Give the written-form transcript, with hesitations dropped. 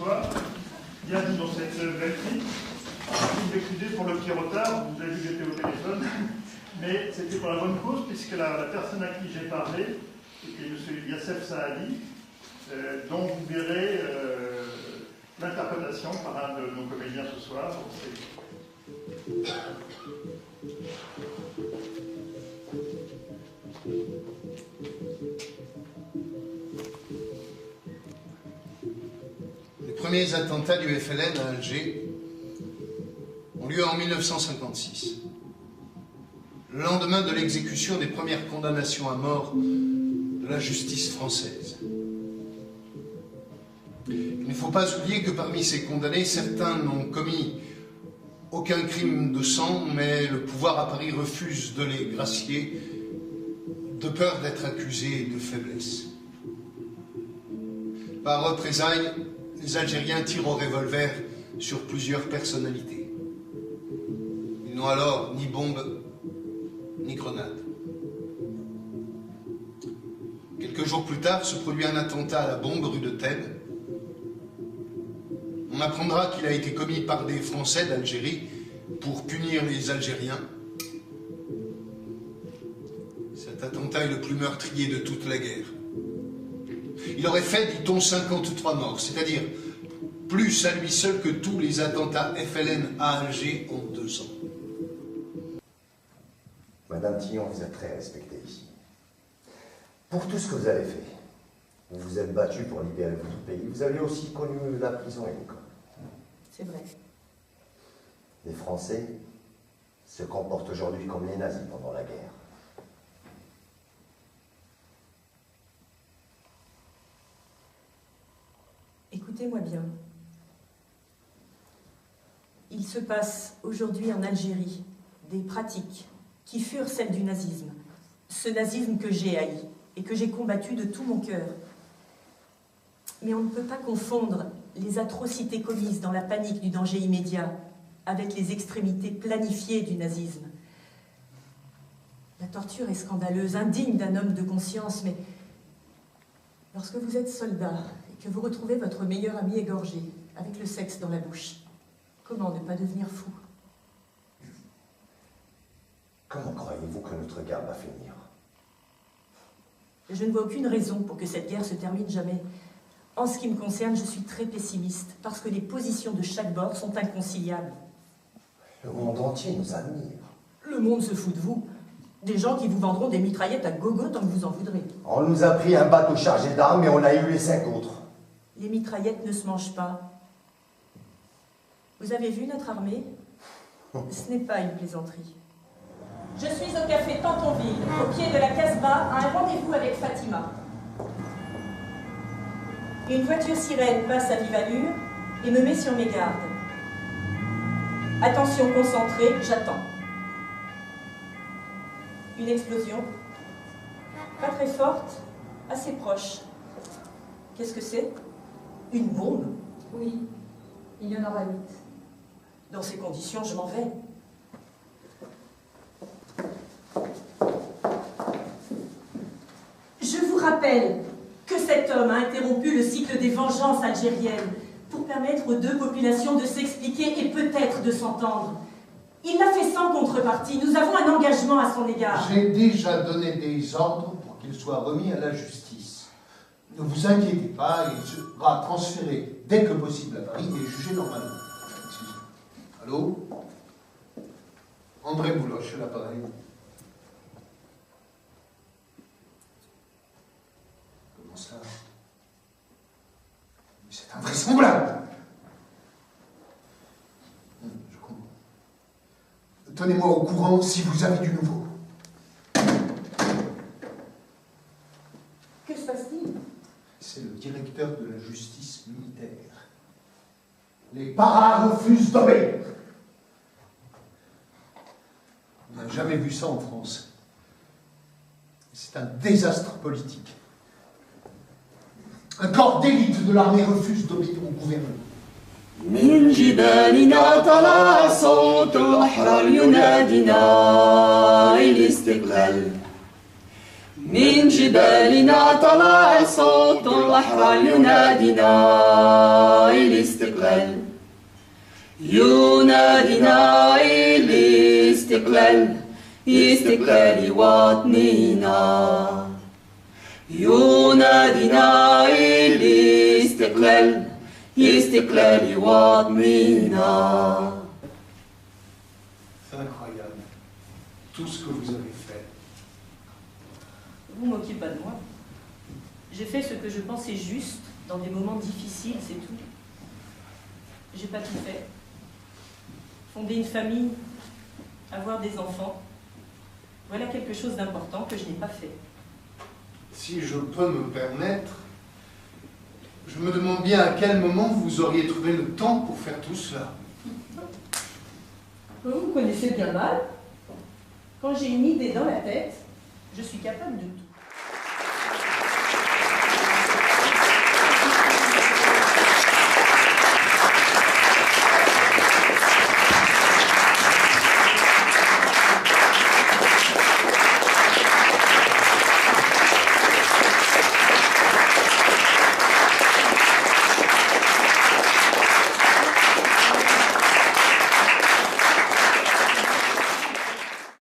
soir. Bienvenue dans cette belle fille. Je vous excusez pour le petit retard, vous avez vu que j'étais au téléphone, mais c'était pour la bonne cause, puisque la personne à qui j'ai parlé était M. Yassef Saadi, dont vous verrez l'interprétation par un de nos comédiens ce soir. Les premiers attentats du FLN à Alger ont lieu en 1956, le lendemain de l'exécution des premières condamnations à mort de la justice française. Il ne faut pas oublier que parmi ces condamnés, certains n'ont commis aucun crime de sang, mais le pouvoir à Paris refuse de les gracier de peur d'être accusés de faiblesse. Par représailles, les Algériens tirent au revolver sur plusieurs personnalités. Ils n'ont alors ni bombe, ni grenade. Quelques jours plus tard, se produit un attentat à la bombe rue de Thèbes. On apprendra qu'il a été commis par des Français d'Algérie pour punir les Algériens. Cet attentat est le plus meurtrier de toute la guerre. Il aurait fait, dit-on, 53 morts, c'est-à-dire plus à lui seul que tous les attentats FLN à Alger en 2 ans. Madame Tillon, vous êtes très respectée ici. Pour tout ce que vous avez fait, vous vous êtes battue pour libérer votre pays, vous avez aussi connu la prison et l'école. C'est vrai. Les Français se comportent aujourd'hui comme les nazis pendant la guerre. Écoutez-moi bien. Il se passe aujourd'hui en Algérie des pratiques qui furent celles du nazisme. Ce nazisme que j'ai haï et que j'ai combattu de tout mon cœur. Mais on ne peut pas confondre les atrocités commises dans la panique du danger immédiat avec les extrémités planifiées du nazisme. La torture est scandaleuse, indigne d'un homme de conscience, mais lorsque vous êtes soldat et que vous retrouvez votre meilleur ami égorgé, avec le sexe dans la bouche, comment ne pas devenir fou? Comment croyez-vous que notre guerre va finir? Je ne vois aucune raison pour que cette guerre se termine jamais. En ce qui me concerne, je suis très pessimiste, parce que les positions de chaque bord sont inconciliables. Le monde entier nous admire. Le monde se fout de vous. Des gens qui vous vendront des mitraillettes à gogo tant que vous en voudrez. On nous a pris un bateau chargé d'armes et on a eu les 5 autres. Les mitraillettes ne se mangent pas. Vous avez vu notre armée? Ce n'est pas une plaisanterie. Je suis au café Tantonville, au pied de la Casbah, à un rendez-vous avec Fatima. Une voiture sirène passe à vive allure et me met sur mes gardes. Attention concentrée, j'attends. Une explosion. Pas très forte, assez proche. Qu'est-ce que c'est? Une bombe? Oui, il y en aura 8. Dans ces conditions, je m'en vais. Je vous rappelle que cet homme a interrompu le cycle des vengeances algériennes pour permettre aux deux populations de s'expliquer et peut-être de s'entendre. Il l'a fait sans contrepartie. Nous avons un engagement à son égard. J'ai déjà donné des ordres pour qu'il soit remis à la justice. Ne vous inquiétez pas, il sera transféré dès que possible à Paris et jugé normalement. Excusez-moi. Allô? André Bouloche, l'appareil. Comment ça? Mais c'est invraisemblable! Je comprends. Tenez-moi au courant si vous avez du nouveau. Que se passe-t-il? C'est le directeur de la justice militaire. Les paras refusent d'obéir. On n'a jamais vu ça en France. C'est un désastre politique. Un corps d'élite de l'armée refuse d'obéir au gouvernement. من جبالنا طلع صوت الأحرار ينادينا الاستقلال من جبالنا طلع صوت الأحرار ينادينا ينادينا الاستقلال استقلال وطننا ينادينا الاستقلال استقلال وطننا. C'est incroyable, tout ce que vous avez fait. Vous moquez pas de moi. J'ai fait ce que je pensais juste dans des moments difficiles, c'est tout. J'ai pas tout fait. Fonder une famille, avoir des enfants, voilà quelque chose d'important que je n'ai pas fait. Si je peux me permettre, je me demande bien à quel moment vous auriez trouvé le temps pour faire tout cela. Vous me connaissez bien mal. Quand j'ai une idée dans la tête, je suis capable de tout.